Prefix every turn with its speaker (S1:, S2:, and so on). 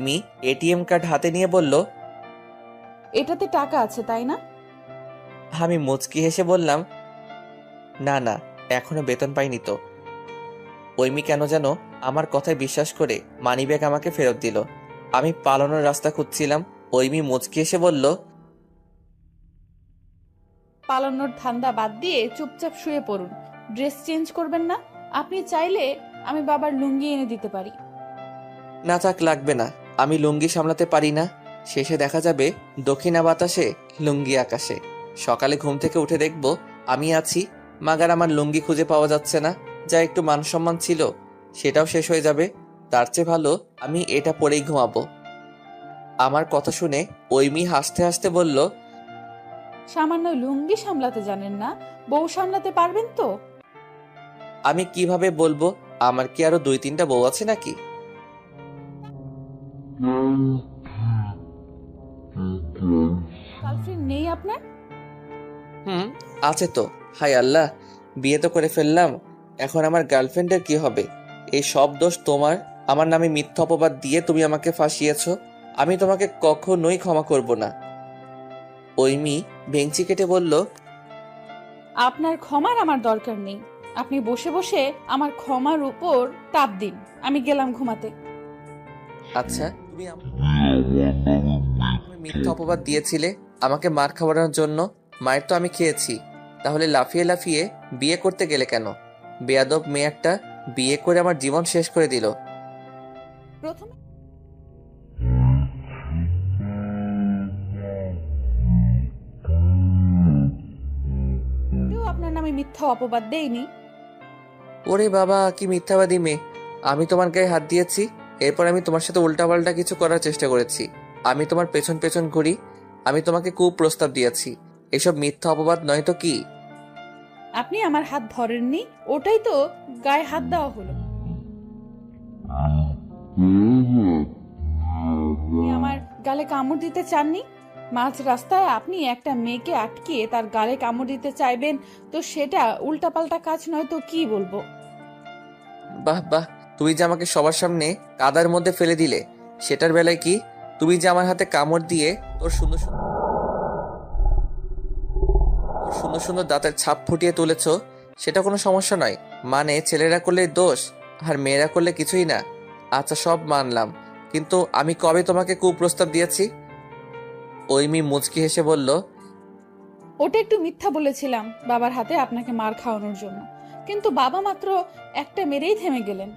S1: Me ATM card হাতে নিয়ে বলল,
S2: এটাতে টাকা আছে তাই না?
S1: আমি মুচকি হেসে বললাম, না না, এখনো বেতন পাইনি তো। ঐমি কেন যেন আমার কথায় বিশ্বাস করে মানিব্যাগ আমাকে ফেরত দিল। আমি পালানোর রাস্তা খুঁজছিলাম। ঐমি মুচকি এসে বলল,
S2: পালানোর ধান্দা বাদ দিয়ে চুপচাপ শুয়ে পড়ুন। ড্রেস চেঞ্জ করবেন না? আপনি চাইলে আমি বাবার লুঙ্গি এনে দিতে পারি।
S1: না থাক, লাগবে না। আমি লুঙ্গি সামলাতে পারি না। শেষে দেখা যাবে দক্ষিণা বাতাসে লুঙ্গি আকাশে। সকালে ঘুম থেকে উঠে দেখব আমি আছি, মাগার আমার লুঙ্গি খুঁজে পাওয়া যাচ্ছে না। যা একটু মান সম্মান ছিল সেটাও শেষ হয়ে যাবে। তার চেয়ে ভালো আমি এটা পরেই ঘুমাবো। আমার কথা শুনে ঐমি হাসতে হাসতে বলল,
S2: সামান্য লুঙ্গি সামলাতে জানেন না, বউ সামলাতে পারবেন তো?
S1: আমি কিভাবে বলবো? আমার কি আরো 2-3টা বউ আছে নাকি?
S2: গার্লফ্রেন্ড নেই আপনার?
S1: হুম, আছে তো। হায় আল্লাহ, বিয়ে তো করে ফেললাম। এখন আমার গার্লফ্রেন্ডের কি হবে? এই সব দোষ তোমার। আমার নামে মিথ্যা অপবাদ দিয়ে তুমি আমাকে ফাঁসিয়েছো। আমি তোমাকে কখনোই ক্ষমা করব না। ঐমি ভেংচি কেটে বলল,
S2: আপনার ক্ষমার আমার দরকার নেই। আপনি বসে বসে আমার ক্ষমার উপর চাপ দিন। আমি গেলাম ঘুমাতে।
S1: আচ্ছা, তুমি আমাকে মিথ্যা অপবাদ দিয়েছিলে আমাকে মার খাওয়ানোর জন্য। মায়ের তো আমি খেয়েছি। তাহলে লাফিয়ে লাফিয়ে বিয়ে করতে গেলে কেন? বেয়াদব মেয়ে একটা, বিয়ে করে আমার জীবন শেষ করে দিল।
S2: প্রথমে কেউ আপনার নামে মিথ্যা অপবাদ দেয়নি।
S1: ওরে বাবা, কি মিথ্যাবাদী মেয়ে! আমি তোমার গায়ে হাত দিয়েছি, এরপর আমি তোমার সাথে উল্টাপাল্টা কিছু করার চেষ্টা করেছি। আমি তোমার পেছন পেছন ঘুরি। আমি তোমাকে কুপ্রস্তাব দিয়েছি। এসব মিথ্যা অপবাদ নয় তো কি?
S2: আপনি আমার হাত ধরেননি, ওটাই তো গায়ে হাত দেওয়া হলো। আপনি আমার গালে কামড় দিতে চাননি। মাঝ রাস্তায় আপনি একটা মেয়েকে আটকিয়ে তার গালে কামড় দিতে চাইবেন, তো সেটা উল্টাপাল্টা কাজ নয় তো কি বলবো?
S1: বাহ বাহ, তুমি যে আমাকে সবার সামনে কাদার মধ্যে ফেলে দিলে, সেটার বেলায় কি? তুমি যে আমার হাতে কামড় দিয়ে তোর সুন্দর সুন্দর সুন্দর সুন্দর দাঁতের ছাপ ফুটিয়ে তুলেছো, সেটা কোনো সমস্যা নয়। মানে ছেলেরা করলে দোষ, আর মেয়েরা করলে কিছুই না। আচ্ছা, সব মানলাম, কিন্তু আমি কবে তোমাকে কুপ্রস্তাব দিয়েছি? ঐমি মুচকি হেসে বলল,
S2: ওটা একটু মিথ্যা বলেছিলাম বাবার হাতে আপনাকে মার খাওয়ানোর জন্য, কিন্তু বাবা মাত্র একটা মেরেই থেমে গেলেন।